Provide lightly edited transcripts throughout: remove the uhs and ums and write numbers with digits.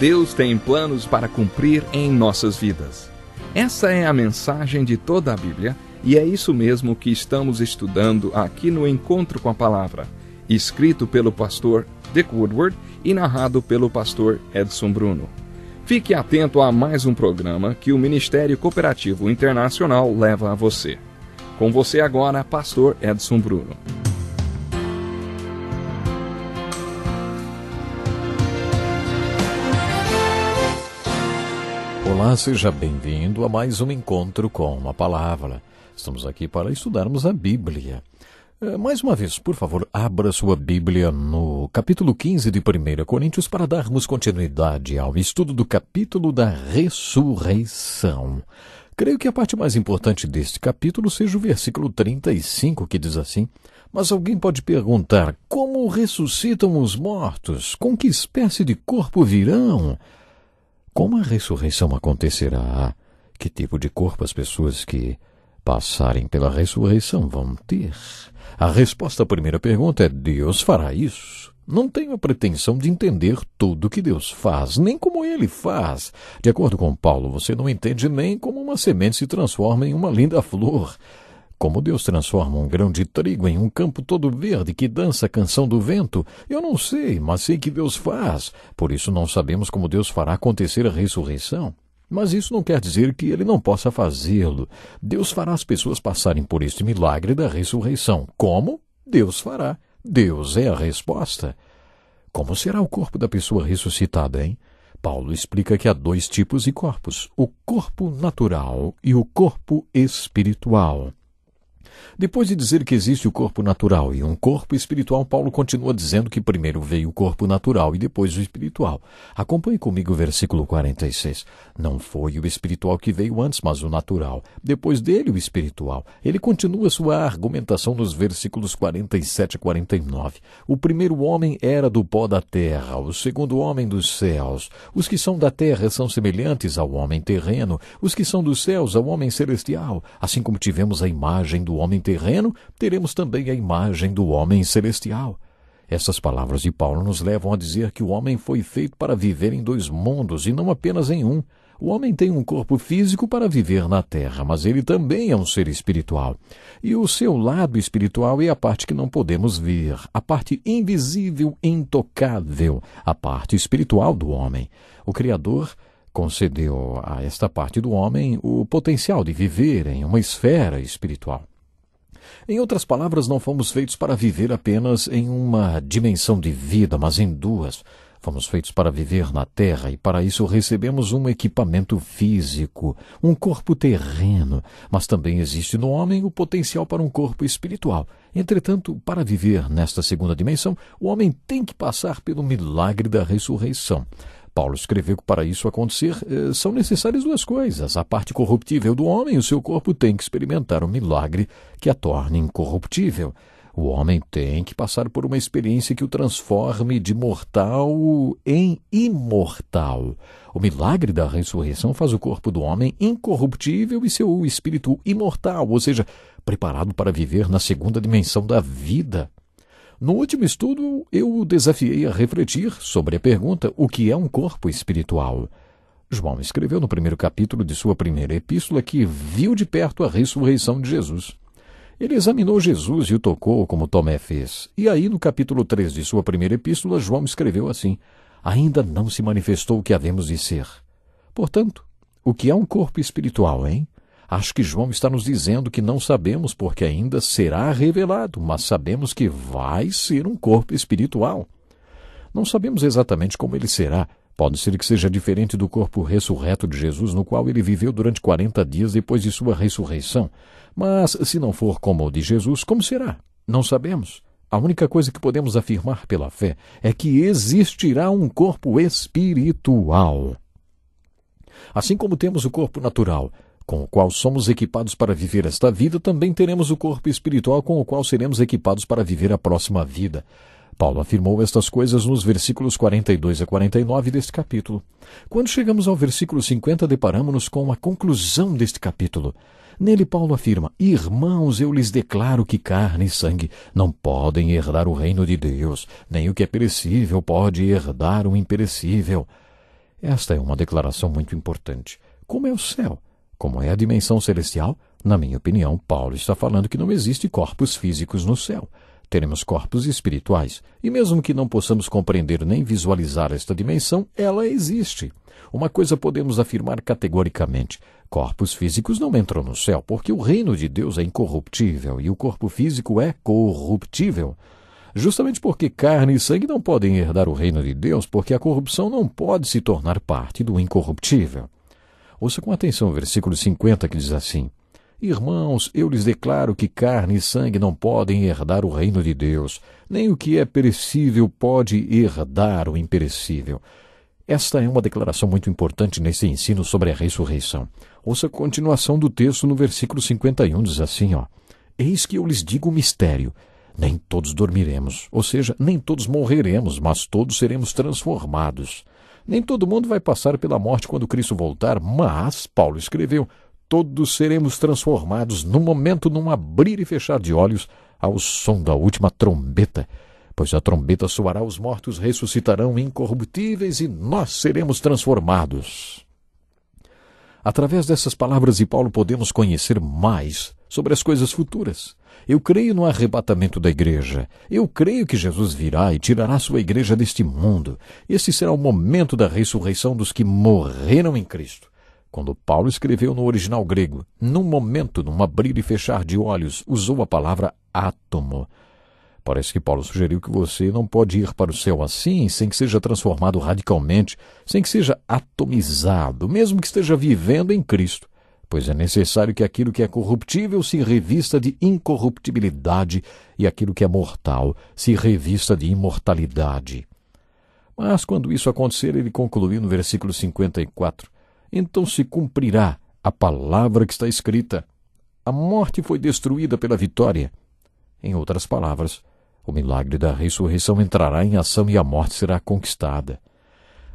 Deus tem planos para cumprir em nossas vidas. Essa é a mensagem de toda a Bíblia e é isso mesmo que estamos estudando aqui no Encontro com a Palavra, escrito pelo pastor Dick Woodward e narrado pelo pastor Edson Bruno. Fique atento a mais um programa que o Ministério Cooperativo Internacional leva a você. Com você agora, pastor Edson Bruno. Olá, seja bem-vindo a mais um Encontro com a Palavra. Estamos aqui para estudarmos a Bíblia. Mais uma vez, por favor, abra sua Bíblia no capítulo 15 de 1 Coríntios para darmos continuidade ao estudo do capítulo da ressurreição. Creio que a parte mais importante deste capítulo seja o versículo 35, que diz assim: mas alguém pode perguntar, como ressuscitam os mortos? Com que espécie de corpo virão? Como a ressurreição acontecerá? Que tipo de corpo as pessoas que passarem pela ressurreição vão ter? A resposta à primeira pergunta é: Deus fará isso. Não tenho a pretensão de entender tudo que Deus faz, nem como Ele faz. De acordo com Paulo, você não entende nem como uma semente se transforma em uma linda flor. Como Deus transforma um grão de trigo em um campo todo verde que dança a canção do vento, eu não sei, mas sei que Deus faz. Por isso não sabemos como Deus fará acontecer a ressurreição. Mas isso não quer dizer que Ele não possa fazê-lo. Deus fará as pessoas passarem por este milagre da ressurreição. Como? Deus fará. Deus é a resposta. Como será o corpo da pessoa ressuscitada, hein? Paulo explica que há dois tipos de corpos: o corpo natural e o corpo espiritual. Depois de dizer que existe o corpo natural e um corpo espiritual, Paulo continua dizendo que primeiro veio o corpo natural e depois o espiritual. Acompanhe comigo o versículo 46. Não foi o espiritual que veio antes, mas o natural. Depois dele, o espiritual. Ele continua sua argumentação nos versículos 47 e 49. O primeiro homem era do pó da terra, o segundo homem dos céus. Os que são da terra são semelhantes ao homem terreno, os que são dos céus ao homem celestial. Assim como tivemos a imagem do homem terreno, teremos também a imagem do homem celestial. Essas palavras de Paulo nos levam a dizer que o homem foi feito para viver em dois mundos e não apenas em um. O homem tem um corpo físico para viver na terra, mas ele também é um ser espiritual. E o seu lado espiritual é a parte que não podemos ver, a parte invisível, intocável, a parte espiritual do homem. O Criador concedeu a esta parte do homem o potencial de viver em uma esfera espiritual. Em outras palavras, não fomos feitos para viver apenas em uma dimensão de vida, mas em duas. Fomos feitos para viver na terra e para isso recebemos um equipamento físico, um corpo terreno, mas também existe no homem o potencial para um corpo espiritual. Entretanto, para viver nesta segunda dimensão, o homem tem que passar pelo milagre da ressurreição. Paulo escreveu que para isso acontecer são necessárias duas coisas. A parte corruptível do homem, o seu corpo tem que experimentar o milagre que a torne incorruptível. O homem tem que passar por uma experiência que o transforme de mortal em imortal. O milagre da ressurreição faz o corpo do homem incorruptível e seu espírito imortal, ou seja, preparado para viver na segunda dimensão da vida. No último estudo, eu o desafiei a refletir sobre a pergunta: o que é um corpo espiritual? João escreveu no primeiro capítulo de sua primeira epístola que viu de perto a ressurreição de Jesus. Ele examinou Jesus e o tocou como Tomé fez. E aí, no capítulo 3 de sua primeira epístola, João escreveu assim: ainda não se manifestou o que havemos de ser. Portanto, o que é um corpo espiritual, hein? Acho que João está nos dizendo que não sabemos porque ainda será revelado, mas sabemos que vai ser um corpo espiritual. Não sabemos exatamente como ele será. Pode ser que seja diferente do corpo ressurreto de Jesus, no qual ele viveu durante 40 dias depois de sua ressurreição. Mas, se não for como o de Jesus, como será? Não sabemos. A única coisa que podemos afirmar pela fé é que existirá um corpo espiritual. Assim como temos o corpo natural, com o qual somos equipados para viver esta vida, também teremos o corpo espiritual com o qual seremos equipados para viver a próxima vida. Paulo afirmou estas coisas nos versículos 42 a 49 deste capítulo. Quando chegamos ao versículo 50, deparamos-nos com a conclusão deste capítulo. Nele, Paulo afirma: irmãos, eu lhes declaro que carne e sangue não podem herdar o reino de Deus, nem o que é perecível pode herdar o imperecível. Esta é uma declaração muito importante. Como é o céu? Como é a dimensão celestial? Na minha opinião, Paulo está falando que não existe corpos físicos no céu. Teremos corpos espirituais, e mesmo que não possamos compreender nem visualizar esta dimensão, ela existe. Uma coisa podemos afirmar categoricamente: corpos físicos não entram no céu, porque o reino de Deus é incorruptível e o corpo físico é corruptível. Justamente porque carne e sangue não podem herdar o reino de Deus, porque a corrupção não pode se tornar parte do incorruptível. Ouça com atenção o versículo 50 que diz assim: Irmãos, eu lhes declaro que carne e sangue não podem herdar o reino de Deus, nem o que é perecível pode herdar o imperecível. Esta é uma declaração muito importante nesse ensino sobre a ressurreição. Ouça a continuação do texto no versículo 51, diz assim, Eis que eu lhes digo um mistério. Nem todos dormiremos, ou seja, nem todos morreremos, mas todos seremos transformados. Nem todo mundo vai passar pela morte quando Cristo voltar, mas, Paulo escreveu, todos seremos transformados no momento, num abrir e fechar de olhos, ao som da última trombeta. Pois a trombeta soará, os mortos ressuscitarão incorruptíveis e nós seremos transformados. Através dessas palavras de Paulo podemos conhecer mais sobre as coisas futuras. Eu creio no arrebatamento da igreja. Eu creio que Jesus virá e tirará sua igreja deste mundo. Este será o momento da ressurreição dos que morreram em Cristo. Quando Paulo escreveu no original grego, num momento, num abrir e fechar de olhos, usou a palavra átomo. Parece que Paulo sugeriu que você não pode ir para o céu assim, sem que seja transformado radicalmente, sem que seja atomizado, mesmo que esteja vivendo em Cristo, pois é necessário que aquilo que é corruptível se revista de incorruptibilidade e aquilo que é mortal se revista de imortalidade. Mas quando isso acontecer, ele concluiu no versículo 54, então se cumprirá a palavra que está escrita. A morte foi destruída pela vitória. Em outras palavras, o milagre da ressurreição entrará em ação e a morte será conquistada.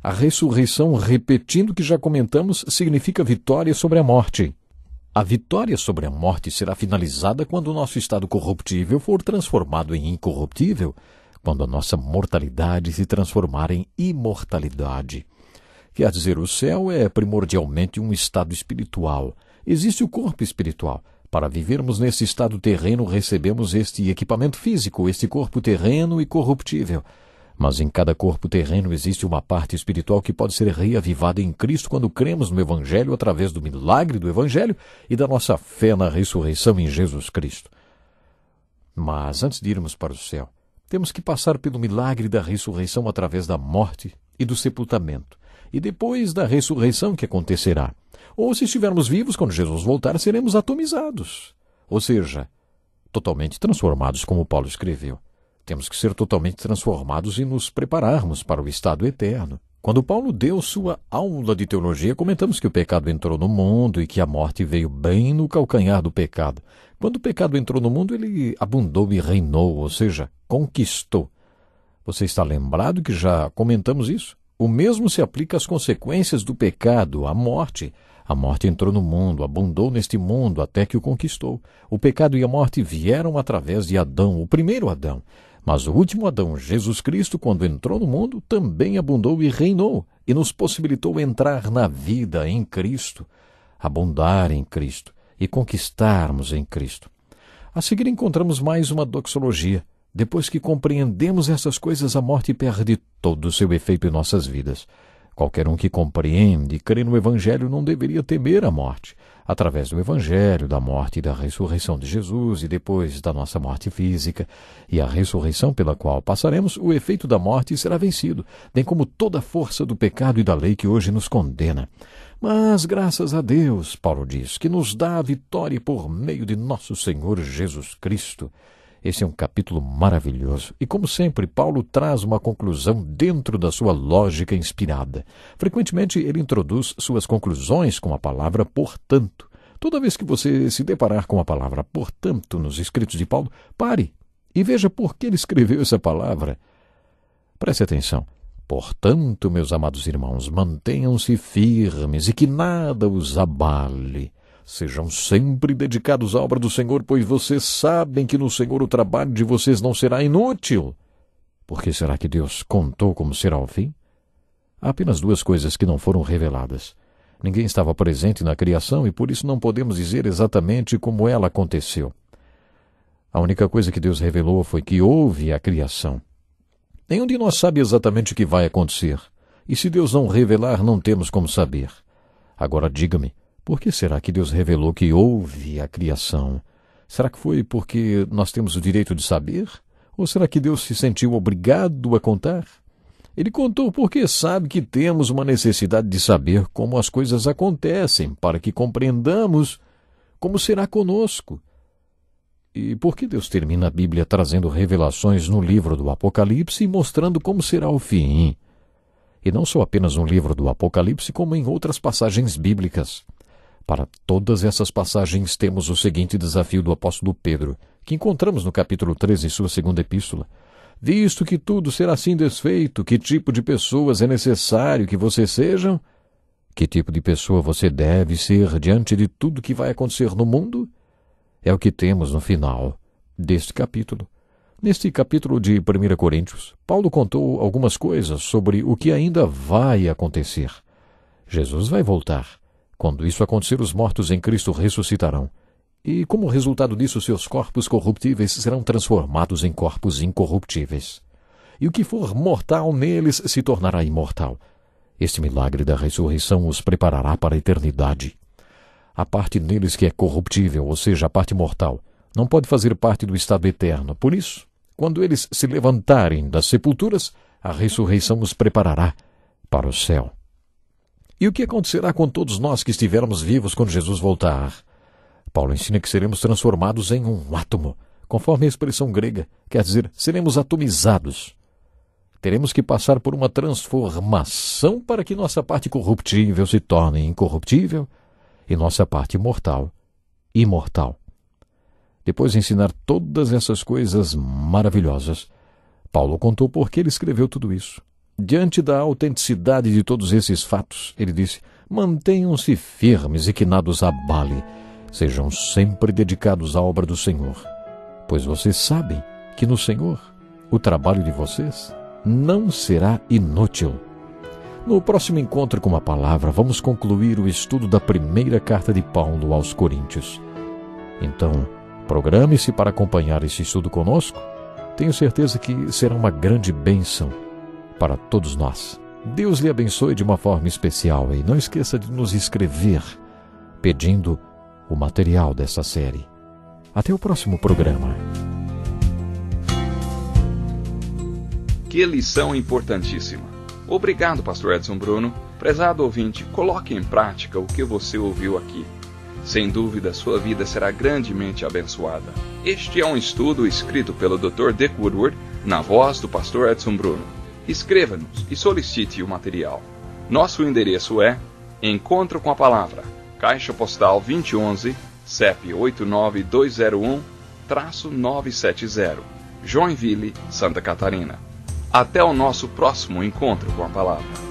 A ressurreição, repetindo o que já comentamos, significa vitória sobre a morte. A vitória sobre a morte será finalizada quando o nosso estado corruptível for transformado em incorruptível, quando a nossa mortalidade se transformar em imortalidade. Quer dizer, o céu é primordialmente um estado espiritual. Existe o corpo espiritual. Para vivermos nesse estado terreno, recebemos este equipamento físico, este corpo terreno e corruptível. Mas em cada corpo terreno existe uma parte espiritual que pode ser reavivada em Cristo quando cremos no Evangelho através do milagre do Evangelho e da nossa fé na ressurreição em Jesus Cristo. Mas antes de irmos para o céu, temos que passar pelo milagre da ressurreição através da morte e do sepultamento, e depois da ressurreição que acontecerá. Ou se estivermos vivos, quando Jesus voltar, seremos atomizados. Ou seja, totalmente transformados, como Paulo escreveu. Temos que ser totalmente transformados e nos prepararmos para o estado eterno. Quando Paulo deu sua aula de teologia, comentamos que o pecado entrou no mundo e que a morte veio bem no calcanhar do pecado. Quando o pecado entrou no mundo, ele abundou e reinou, ou seja, conquistou. Você está lembrado que já comentamos isso? O mesmo se aplica às consequências do pecado, à morte. A morte entrou no mundo, abundou neste mundo até que o conquistou. O pecado e a morte vieram através de Adão, o primeiro Adão. Mas o último Adão, Jesus Cristo, quando entrou no mundo, também abundou e reinou, e nos possibilitou entrar na vida em Cristo, abundar em Cristo e conquistarmos em Cristo. A seguir encontramos mais uma doxologia. Depois que compreendemos essas coisas, a morte perde todo o seu efeito em nossas vidas. Qualquer um que compreende e crê no Evangelho não deveria temer a morte. Através do Evangelho, da morte e da ressurreição de Jesus e depois da nossa morte física e a ressurreição pela qual passaremos, o efeito da morte será vencido, bem como toda a força do pecado e da lei que hoje nos condena. Mas, graças a Deus, Paulo diz, que nos dá a vitória por meio de nosso Senhor Jesus Cristo. Esse é um capítulo maravilhoso e, como sempre, Paulo traz uma conclusão dentro da sua lógica inspirada. Frequentemente, ele introduz suas conclusões com a palavra portanto. Toda vez que você se deparar com a palavra portanto nos escritos de Paulo, pare e veja por que ele escreveu essa palavra. Preste atenção. Portanto, meus amados irmãos, mantenham-se firmes e que nada os abale. Sejam sempre dedicados à obra do Senhor, pois vocês sabem que no Senhor o trabalho de vocês não será inútil. Por que será que Deus contou como será o fim? Há apenas duas coisas que não foram reveladas. Ninguém estava presente na criação e por isso não podemos dizer exatamente como ela aconteceu. A única coisa que Deus revelou foi que houve a criação. Nenhum de nós sabe exatamente o que vai acontecer. E se Deus não revelar, não temos como saber. Agora diga-me, por que será que Deus revelou que houve a criação? Será que foi porque nós temos o direito de saber? Ou será que Deus se sentiu obrigado a contar? Ele contou porque sabe que temos uma necessidade de saber como as coisas acontecem, para que compreendamos como será conosco. E por que Deus termina a Bíblia trazendo revelações no livro do Apocalipse e mostrando como será o fim? E não só apenas no livro do Apocalipse, como em outras passagens bíblicas. Para todas essas passagens temos o seguinte desafio do apóstolo Pedro, que encontramos no capítulo 13 em sua segunda epístola. Visto que tudo será assim desfeito, que tipo de pessoas é necessário que vocês sejam? Que tipo de pessoa você deve ser diante de tudo que vai acontecer no mundo? É o que temos no final deste capítulo. Neste capítulo de 1 Coríntios, Paulo contou algumas coisas sobre o que ainda vai acontecer. Jesus vai voltar. Quando isso acontecer, os mortos em Cristo ressuscitarão. E, como resultado disso, seus corpos corruptíveis serão transformados em corpos incorruptíveis. E o que for mortal neles se tornará imortal. Este milagre da ressurreição os preparará para a eternidade. A parte neles que é corruptível, ou seja, a parte mortal, não pode fazer parte do estado eterno. Por isso, quando eles se levantarem das sepulturas, a ressurreição os preparará para o céu. E o que acontecerá com todos nós que estivermos vivos quando Jesus voltar? Paulo ensina que seremos transformados em um átomo, conforme a expressão grega, quer dizer, seremos atomizados. Teremos que passar por uma transformação para que nossa parte corruptível se torne incorruptível e nossa parte mortal, imortal. Depois de ensinar todas essas coisas maravilhosas, Paulo contou por que ele escreveu tudo isso. Diante da autenticidade de todos esses fatos, ele disse: mantenham-se firmes e que nada os abale. Sejam sempre dedicados à obra do Senhor, pois vocês sabem que no Senhor o trabalho de vocês não será inútil. No próximo encontro com a palavra, vamos concluir o estudo da primeira carta de Paulo aos Coríntios. Então, programe-se para acompanhar esse estudo conosco. Tenho certeza que será uma grande bênção para todos nós. Deus lhe abençoe de uma forma especial e não esqueça de nos escrever pedindo o material dessa série. Até o próximo programa. Que lição importantíssima. Obrigado, Pastor Edson Bruno. Prezado ouvinte, coloque em prática o que você ouviu aqui. Sem dúvida, sua vida será grandemente abençoada. Este é um estudo escrito pelo Dr. Dick Woodward, na voz do Pastor Edson Bruno. Escreva-nos e solicite o material. Nosso endereço é Encontro com a Palavra, Caixa Postal 2011, CEP 89201-970, Joinville, Santa Catarina. Até o nosso próximo encontro com a Palavra.